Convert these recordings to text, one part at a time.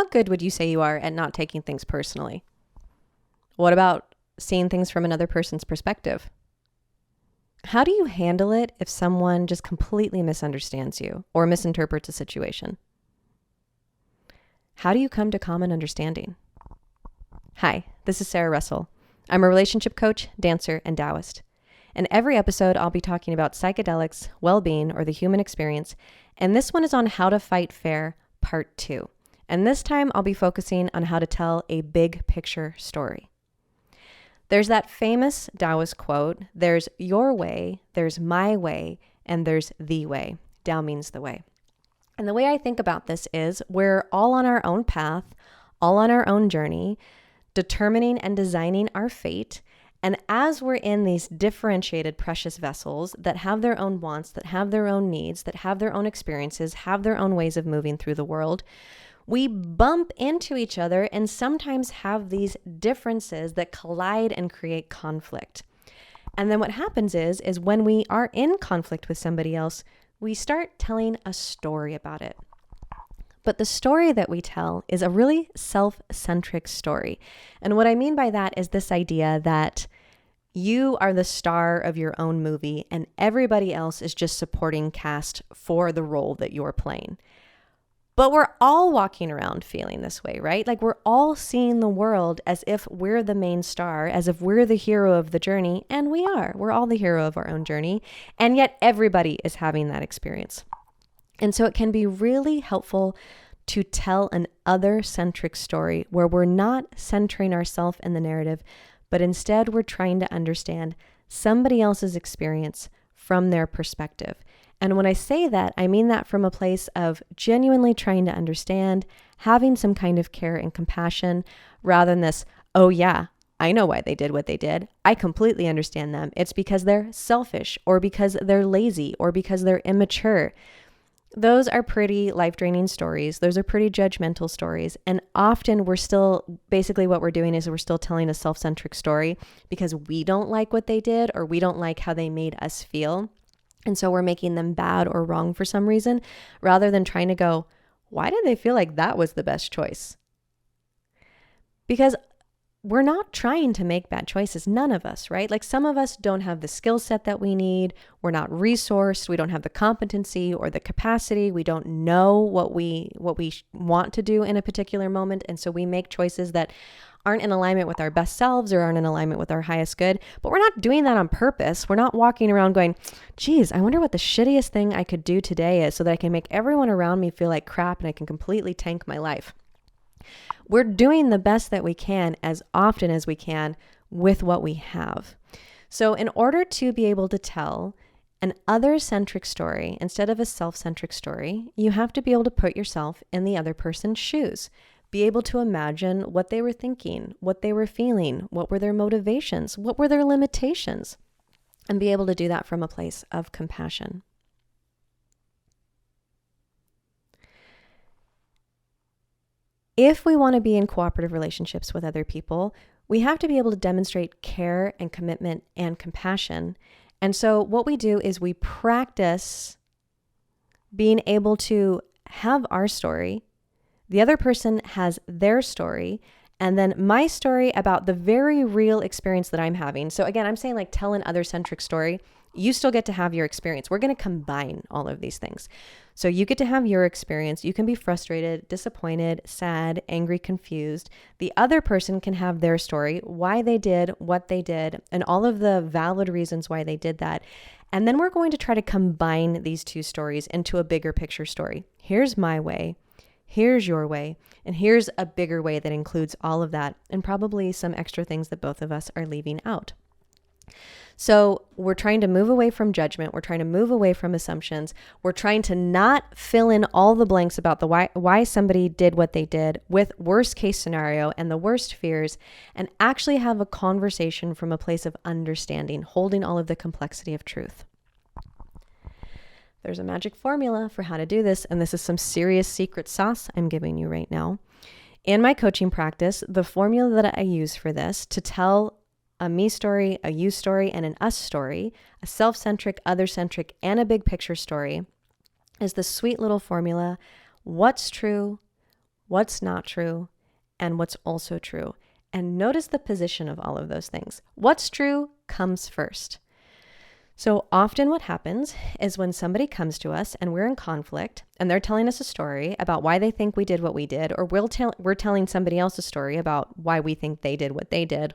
How good would you say you are at not taking things personally? What about seeing things from another person's perspective? How do you handle it if someone just completely misunderstands you or misinterprets a situation? How do you come to common understanding? Hi, this is Sara Russell. I'm a relationship coach, dancer, and Taoist. In every episode, I'll be talking about psychedelics, well-being, or the human experience, and this one is on how to fight fair, part 2. And this time, I'll be focusing on how to tell a big picture story. There's that famous Taoist quote, there's your way, there's my way, and there's the way. Tao means the way. And the way I think about this is we're all on our own path, all on our own journey, determining and designing our fate. And as we're in these differentiated precious vessels that have their own wants, that have their own needs, that have their own experiences, have their own ways of moving through the world, we bump into each other and sometimes have these differences that collide and create conflict. And then what happens is when we are in conflict with somebody else, we start telling a story about it. But the story that we tell is a really self-centric story. And what I mean by that is this idea that you are the star of your own movie and everybody else is just supporting cast for the role that you're playing. But we're all walking around feeling this way, right? Like we're all seeing the world as if we're the main star, as if we're the hero of the journey, and we are. We're all the hero of our own journey, and yet everybody is having that experience. And so it can be really helpful to tell an other-centric story where we're not centering ourselves in the narrative, but instead we're trying to understand somebody else's experience from their perspective. And when I say that, I mean that from a place of genuinely trying to understand, having some kind of care and compassion, rather than this, oh yeah, I know why they did what they did. I completely understand them. It's because they're selfish, or because they're lazy, or because they're immature. Those are pretty life-draining stories. Those are pretty judgmental stories. And often we're still, basically what we're doing is we're still telling a self-centric story because we don't like what they did or we don't like how they made us feel. And so we're making them bad or wrong for some reason, rather than trying to go, why did they feel like that was the best choice? Because we're not trying to make bad choices. None of us, right? Like some of us don't have the skill set that we need. We're not resourced. We don't have the competency or the capacity. We don't know what we want to do in a particular moment. And so we make choices that aren't in alignment with our best selves or aren't in alignment with our highest good. But we're not doing that on purpose. We're not walking around going, geez, I wonder what the shittiest thing I could do today is so that I can make everyone around me feel like crap and I can completely tank my life. We're doing the best that we can as often as we can with what we have. So in order to be able to tell an other-centric story instead of a self-centric story, you have to be able to put yourself in the other person's shoes. Be able to imagine what they were thinking, what they were feeling, what were their motivations, what were their limitations, and be able to do that from a place of compassion. If we want to be in cooperative relationships with other people, we have to be able to demonstrate care and commitment and compassion. And so what we do is we practice being able to have our story, the other person has their story, and then my story about the very real experience that I'm having. So again, I'm saying like tell an other-centric story. You still get to have your experience. We're going to combine all of these things. So you get to have your experience. You can be frustrated, disappointed, sad, angry, confused. The other person can have their story, why they did what they did, and all of the valid reasons why they did that. And then we're going to try to combine these two stories into a bigger picture story. Here's my way. Here's your way. And here's a bigger way that includes all of that and probably some extra things that both of us are leaving out. So we're trying to move away from judgment. We're trying to move away from assumptions. We're trying to not fill in all the blanks about the why somebody did what they did with worst case scenario and the worst fears, and actually have a conversation from a place of understanding, holding all of the complexity of truth. There's a magic formula for how to do this, and this is some serious secret sauce I'm giving you right now. In my coaching practice, the formula that I use for this to tell a me story, a you story, and an us story, a self-centric, other-centric, and a big picture story, is the sweet little formula: what's true, what's not true, and what's also true. And notice the position of all of those things. What's true comes first. So often what happens is when somebody comes to us and we're in conflict and they're telling us a story about why they think we did what we did, or we're telling somebody else a story about why we think they did what they did.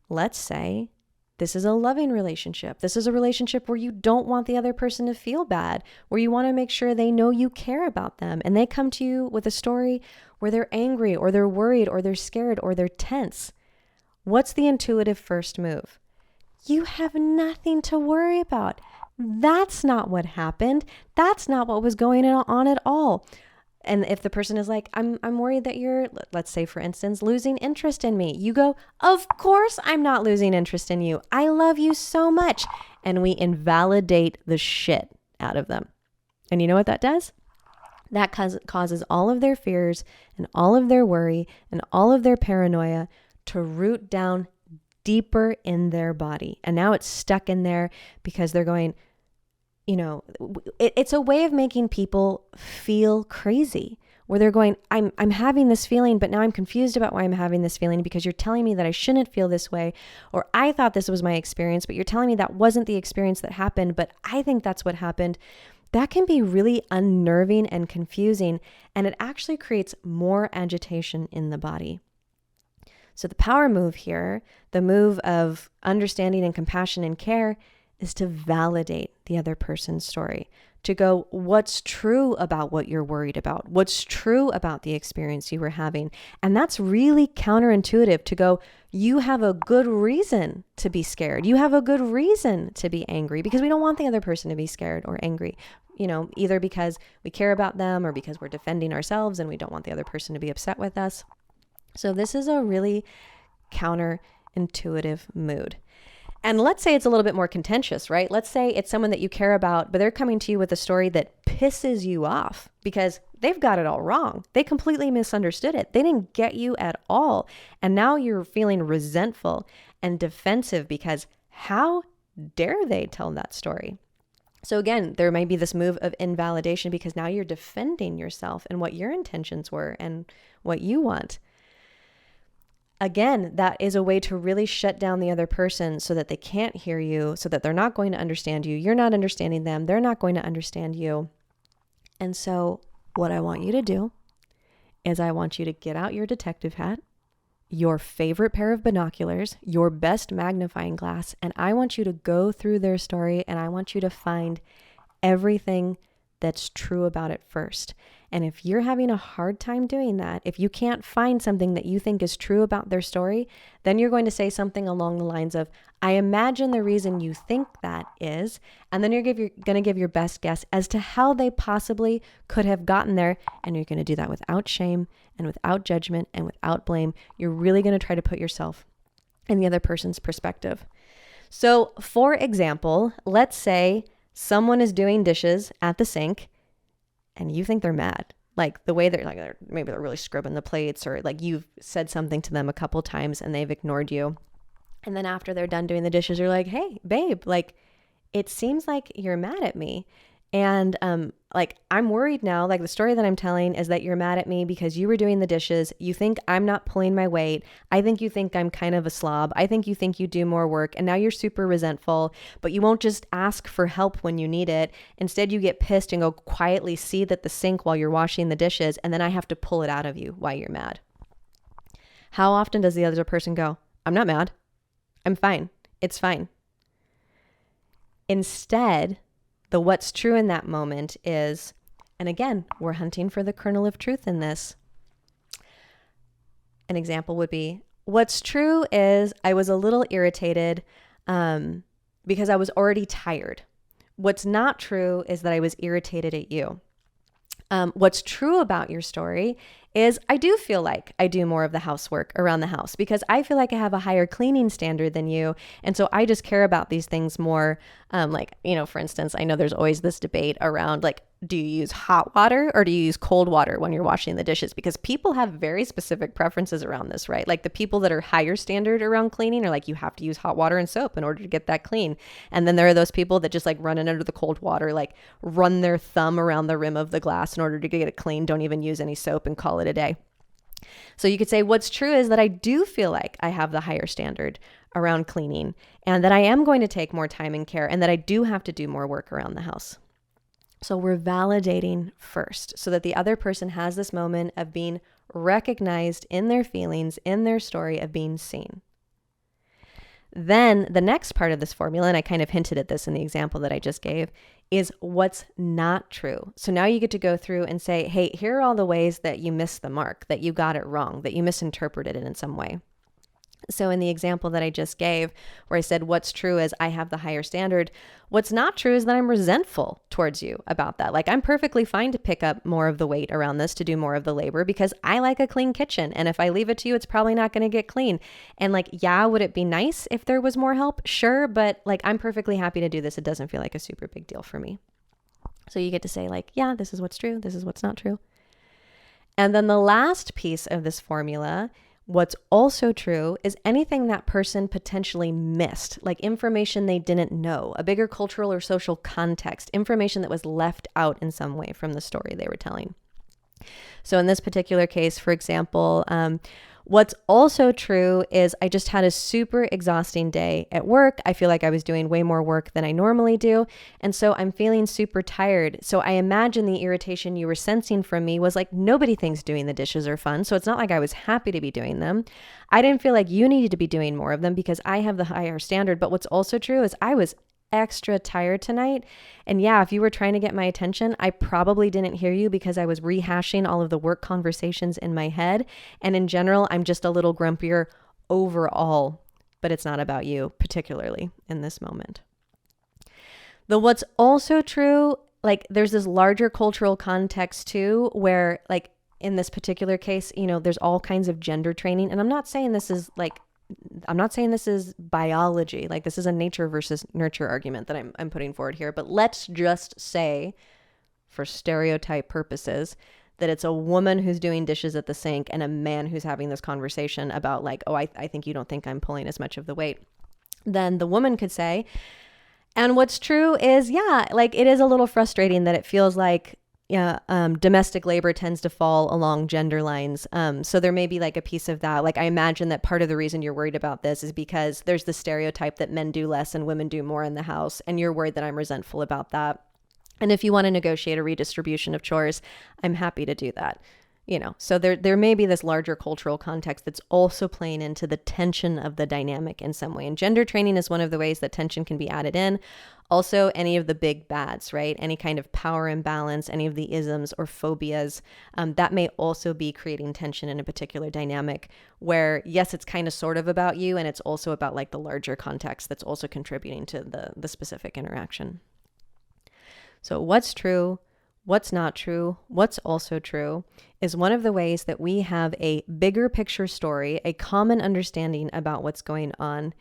Let's say this is a loving relationship. This is a relationship where you don't want the other person to feel bad, where you want to make sure they know you care about them. And they come to you with a story where they're angry or they're worried or they're scared or they're tense. What's the intuitive first move? You have nothing to worry about. That's not what happened. That's not what was going on at all. And if the person is like, I'm worried that you're, let's say for instance, losing interest in me, you go, of course I'm not losing interest in you. I love you so much. And we invalidate the shit out of them. And you know what that does? That causes all of their fears and all of their worry and all of their paranoia to root down deeper in their body. And now it's stuck in there because they're going, it's a way of making people feel crazy, where they're going, I'm having this feeling, but now I'm confused about why I'm having this feeling because you're telling me that I shouldn't feel this way, or I thought this was my experience, but you're telling me that wasn't the experience that happened, but I think that's what happened. That can be really unnerving and confusing, and it actually creates more agitation in the body. So the power move here, the move of understanding and compassion and care, is to validate the other person's story, to go, what's true about what you're worried about? What's true about the experience you were having? And that's really counterintuitive, to go, you have a good reason to be scared. You have a good reason to be angry, because we don't want the other person to be scared or angry, either because we care about them or because we're defending ourselves and we don't want the other person to be upset with us. So this is a really counterintuitive mood. And let's say it's a little bit more contentious, right? Let's say it's someone that you care about, but they're coming to you with a story that pisses you off because they've got it all wrong. They completely misunderstood it. They didn't get you at all. And now you're feeling resentful and defensive because how dare they tell that story? So again, there might be this move of invalidation because now you're defending yourself and what your intentions were and what you want. Again, that is a way to really shut down the other person so that they can't hear you, so that they're not going to understand you. You're not understanding them. They're not going to understand you. And so what I want you to do is I want you to get out your detective hat, your favorite pair of binoculars, your best magnifying glass, and I want you to go through their story and I want you to find everything that's true about it first. And if you're having a hard time doing that, if you can't find something that you think is true about their story, then you're going to say something along the lines of, I imagine the reason you think that is, and then you're going to give your best guess as to how they possibly could have gotten there. And you're going to do that without shame and without judgment and without blame. You're really going to try to put yourself in the other person's perspective. So for example, let's say someone is doing dishes at the sink and you think they're mad. Like the way maybe they're really scrubbing the plates, or like you've said something to them a couple times and they've ignored you. And then after they're done doing the dishes, you're like, hey, babe, like it seems like you're mad at me. And I'm worried now, like the story that I'm telling is that you're mad at me because you were doing the dishes. You think I'm not pulling my weight. I think you think I'm kind of a slob. I think you think you do more work. And now you're super resentful, but you won't just ask for help when you need it. Instead, you get pissed and go quietly seethe at the sink while you're washing the dishes. And then I have to pull it out of you while you're mad. How often does the other person go, I'm not mad. I'm fine. It's fine. Instead, the what's true in that moment is, and again, we're hunting for the kernel of truth in this. An example would be, what's true is I was a little irritated because I was already tired. What's not true is that I was irritated at you. What's true about your story is I do feel like I do more of the housework around the house because I feel like I have a higher cleaning standard than you. And so I just care about these things more. For instance, I know there's always this debate around like, do you use hot water or do you use cold water when you're washing the dishes? Because people have very specific preferences around this, right? Like the people that are higher standard around cleaning are like, you have to use hot water and soap in order to get that clean. And then there are those people that just like run it under the cold water, like run their thumb around the rim of the glass in order to get it clean, don't even use any soap and call it a day. So you could say what's true is that I do feel like I have the higher standard around cleaning and that I am going to take more time and care and that I do have to do more work around the house. So we're validating first so that the other person has this moment of being recognized in their feelings, in their story, of being seen. Then the next part of this formula, and I kind of hinted at this in the example that I just gave, is what's not true. So now you get to go through and say, hey, here are all the ways that you missed the mark, that you got it wrong, that you misinterpreted it in some way. So in the example that I just gave, where I said what's true is I have the higher standard, what's not true is that I'm resentful towards you about that. Like I'm perfectly fine to pick up more of the weight around this, to do more of the labor, because I like a clean kitchen. And if I leave it to you, it's probably not going to get clean. And like, yeah, would it be nice if there was more help? Sure. But like, I'm perfectly happy to do this. It doesn't feel like a super big deal for me. So you get to say like, yeah, this is what's true. This is what's not true. And then the last piece of this formula, what's also true, is anything that person potentially missed, like information they didn't know, a bigger cultural or social context, information that was left out in some way from the story they were telling. So in this particular case, for example, what's also true is I just had a super exhausting day at work. I feel like I was doing way more work than I normally do. And so I'm feeling super tired. So I imagine the irritation you were sensing from me was like, nobody thinks doing the dishes are fun. So it's not like I was happy to be doing them. I didn't feel like you needed to be doing more of them because I have the higher standard. But what's also true is I was extra tired tonight. And yeah, if you were trying to get my attention, I probably didn't hear you because I was rehashing all of the work conversations in my head. And in general, I'm just a little grumpier overall, but it's not about you, particularly in this moment. The what's also true, like there's this larger cultural context too, where like in this particular case, you know, there's all kinds of gender training. And I'm not saying this is biology, like this is a nature versus nurture argument that I'm putting forward here, but let's just say for stereotype purposes that it's a woman who's doing dishes at the sink and a man who's having this conversation about like, oh, I think you don't think I'm pulling as much of the weight. Then the woman could say, and what's true is, yeah, like it is a little frustrating that it feels like domestic labor tends to fall along gender lines. So there may be like a piece of that. Like I imagine that part of the reason you're worried about this is because there's the stereotype that men do less and women do more in the house. And you're worried that I'm resentful about that. And if you want to negotiate a redistribution of chores, I'm happy to do that. You know, so there may be this larger cultural context that's also playing into the tension of the dynamic in some way. And gender training is one of the ways that tension can be added in. Also, any of the big bads, right? Any kind of power imbalance, any of the isms or phobias, that may also be creating tension in a particular dynamic where, yes, it's kind of sort of about you, and it's also about like the larger context that's also contributing to the specific interaction. So what's true? What's not true, what's also true, is one of the ways that we have a bigger picture story, a common understanding about what's going on.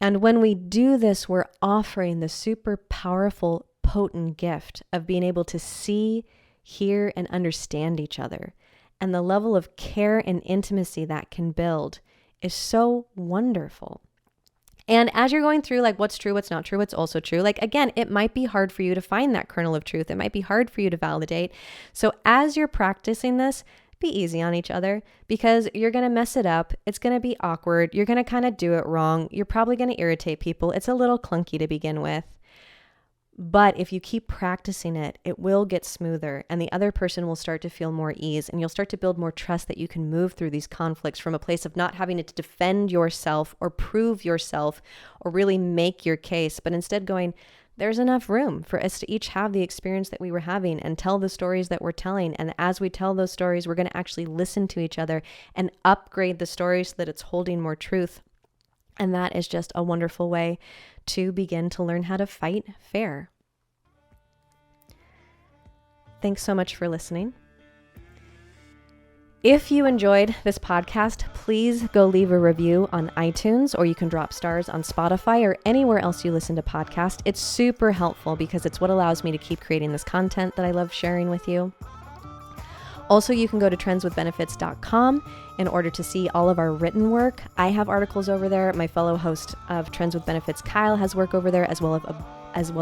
And when we do this, we're offering the super powerful, potent gift of being able to see, hear, and understand each other. And the level of care and intimacy that can build is so wonderful. And as you're going through like what's true, what's not true, what's also true, like again, it might be hard for you to find that kernel of truth. It might be hard for you to validate. So as you're practicing this, be easy on each other because you're going to mess it up. It's going to be awkward. You're going to kind of do it wrong. You're probably going to irritate people. It's a little clunky to begin with. But if you keep practicing it, it will get smoother and the other person will start to feel more ease and you'll start to build more trust that you can move through these conflicts from a place of not having to defend yourself or prove yourself or really make your case, but instead going, there's enough room for us to each have the experience that we were having and tell the stories that we're telling. And as we tell those stories, we're going to actually listen to each other and upgrade the story so that it's holding more truth. And that is just a wonderful way to begin to learn how to fight fair. Thanks so much for listening. If you enjoyed this podcast, please go leave a review on iTunes, or you can drop stars on Spotify or anywhere else you listen to podcasts. It's super helpful because it's what allows me to keep creating this content that I love sharing with you. Also, you can go to trendswithbenefits.com in order to see all of our written work. I have articles over there. My fellow host of Trends with Benefits, Kyle, has work over there, as well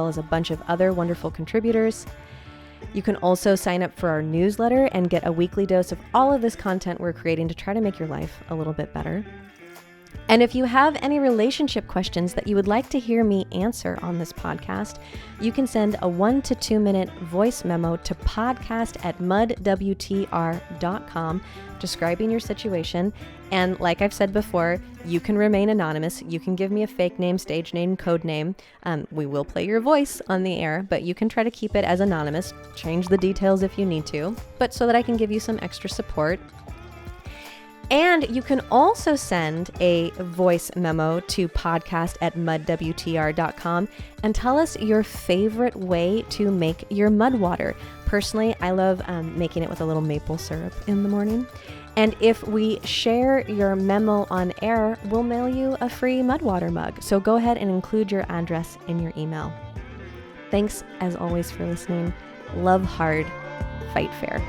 as a bunch of other wonderful contributors. You can also sign up for our newsletter and get a weekly dose of all of this content we're creating to try to make your life a little bit better. And if you have any relationship questions that you would like to hear me answer on this podcast, you can send a 1 to 2 minute voice memo to podcast@mudwtr.com describing your situation. And like I've said before, you can remain anonymous. You can give me a fake name, stage name, code name. We will play your voice on the air, but you can try to keep it as anonymous. Change the details if you need to, but so that I can give you some extra support. And you can also send a voice memo to podcast@mudwtr.com and tell us your favorite way to make your mud water. Personally, I love making it with a little maple syrup in the morning. And if we share your memo on air, we'll mail you a free mud water mug. So go ahead and include your address in your email. Thanks, as always, for listening. Love hard, fight fair.